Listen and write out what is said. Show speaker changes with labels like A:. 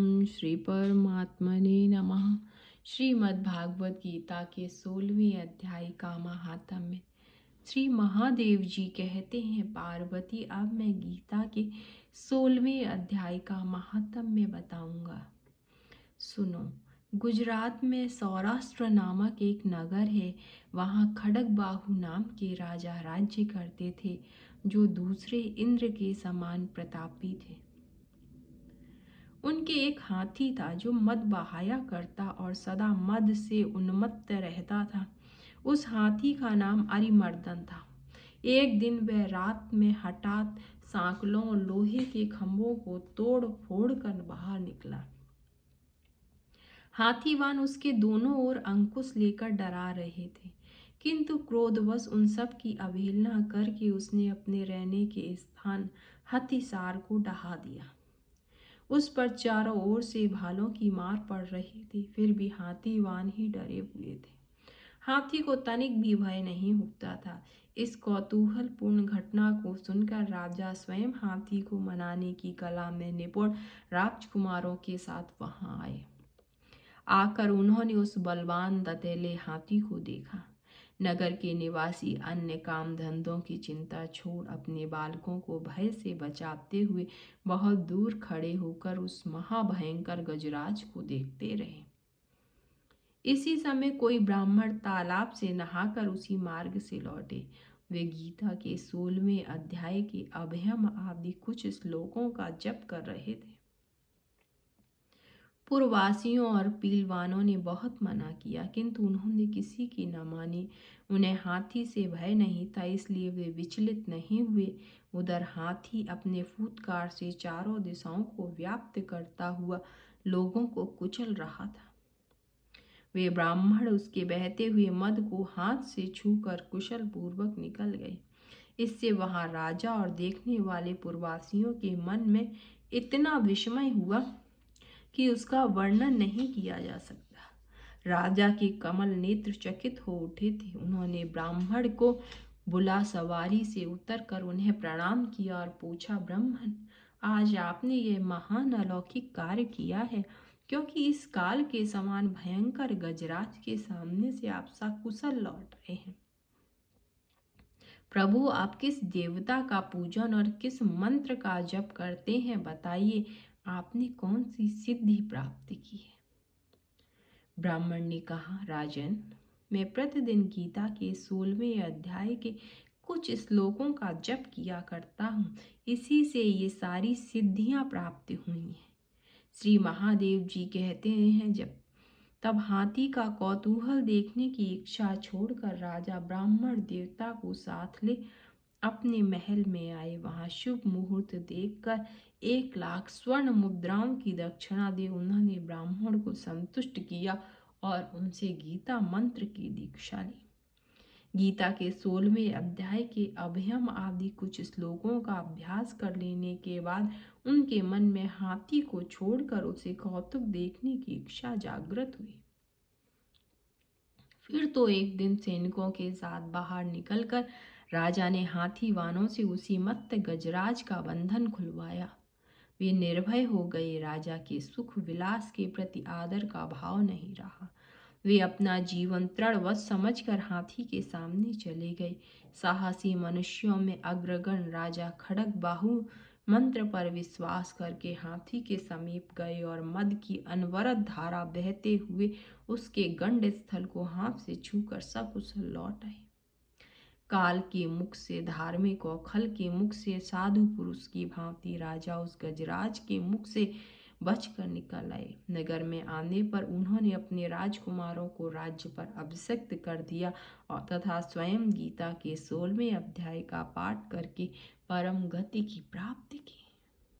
A: श्री परमात्मने नमः। श्रीमद्भागवत गीता के 16वें अध्याय का महात्म्य। श्री महादेव जी कहते हैं, पार्वती अब मैं गीता के 16वें अध्याय का महात्म्य बताऊंगा। सुनो। गुजरात में सौराष्ट्र नामक एक नगर है। वहाँ खड़गबाहु नाम के राजा राज्य करते थे, जो दूसरे इंद्र के समान प्रतापी थे। उनके एक हाथी था जो मद बहाया करता और सदा मद से उन्मत्त रहता था। उस हाथी का नाम अरिमर्दन था। एक दिन वह रात में हठात सांकलों लोहे के खंभों को तोड़ फोड़ कर बाहर निकला। हाथीवान उसके दोनों ओर अंकुश लेकर डरा रहे थे, किंतु क्रोधवश उन सब की अवहेलना करके उसने अपने रहने के स्थान हथिसार को ढहा दिया। उस पर चारों ओर से भालों की मार पड़ रही थी, फिर भी हाथीवान ही डरे हुए थे। हाथी को तनिक भी भय नहीं होता था। इस कौतूहलपूर्ण घटना को सुनकर राजा स्वयं हाथी को मनाने की कला में निपुण राजकुमारों के साथ वहां आए। आकर उन्होंने उस बलवान दंतेले हाथी को देखा। नगर के निवासी अन्य काम धंधों की चिंता छोड़ अपने बालकों को भय से बचाते हुए बहुत दूर खड़े होकर उस महाभयंकर गजराज को देखते रहे। इसी समय कोई ब्राह्मण तालाब से नहाकर उसी मार्ग से लौटे। वे गीता के 16वें अध्याय के अभयम आदि कुछ श्लोकों का जप कर रहे थे। पूर्ववासियों और पीलवानों ने बहुत मना किया, किंतु उन्होंने किसी की न मानी। उन्हें हाथी से भय नहीं था, इसलिए वे विचलित नहीं हुए। उधर हाथी अपने फूत्कार से चारों दिशाओं को व्याप्त करता हुआ लोगों को कुचल रहा था। वे ब्राह्मण उसके बहते हुए मद को हाथ से छूकर कुशल पूर्वक निकल गए। इससे वहां राजा और देखने वाले पूर्ववासियों के मन में इतना विस्मय हुआ कि उसका वर्णन नहीं किया जा सकता। राजा के कमल नेत्र चकित हो उठे थे। उन्होंने ब्राह्मण को बुला सवारी से उतरकर उन्हें प्रणाम किया और पूछा, ब्राह्मण, आज आपने यह महान अलौकिक कार्य किया है, क्योंकि इस काल के समान भयंकर गजराज के सामने से आप सकुशल लौट रहे हैं। प्रभु, आप किस देवता का पूजन और किस मंत्र का जप करते हैं, बताइए, आपने कौन सी सिद्धि प्राप्त की है? ब्राह्मण ने कहा, राजन, मैं प्रतिदिन गीता के 16वें अध्याय के कुछ श्लोकों का जप किया करता हूँ। इसी से ये सारी सिद्धियां प्राप्त हुई हैं। श्री महादेव जी कहते हैं, तब हाथी का कौतूहल देखने की इच्छा छोड़कर राजा ब्राह्मण देवता को साथ ले अपने महल में आए। वहां शुभ मुहूर्त देखकर 1,00,000 स्वर्ण मुद्राओं की दक्षिणा दे उन्होंने ब्राह्मण को संतुष्ट किया और उनसे गीता मंत्र की दीक्षा ली। गीता के 16वें अध्याय के अभयम आदि कुछ श्लोकों का अभ्यास कर लेने के बाद उनके मन में हाथी को छोड़कर उसे कौतुक देखने की इच्छा जागृत हुई। फिर तो एक दिन सैनिकों के साथ बाहर निकलकर राजा ने हाथीवानों से उसी मत्त गजराज का बंधन खुलवाया। वे निर्भय हो गए। राजा के सुख विलास के प्रति आदर का भाव नहीं रहा। वे अपना जीवन तृणवत समझकर हाथी के सामने चले गए। साहसी मनुष्यों में अग्रगण राजा खड़गबाहु मंत्र पर विश्वास करके हाथी के समीप गए और मद की अनवरत धारा बहते हुए उसके गंड स्थल को हाथ से छूकर सकुशल लौट आए। काल के मुख से धार्मिक और खल के मुख से साधु पुरुष की भांति राजा उस गजराज के मुख से बचकर निकल आए। नगर में आने पर उन्होंने अपने राजकुमारों को राज्य पर अभिषिक्त कर दिया और तथा स्वयं गीता के 16वें अध्याय का पाठ करके परम गति की प्राप्ति की।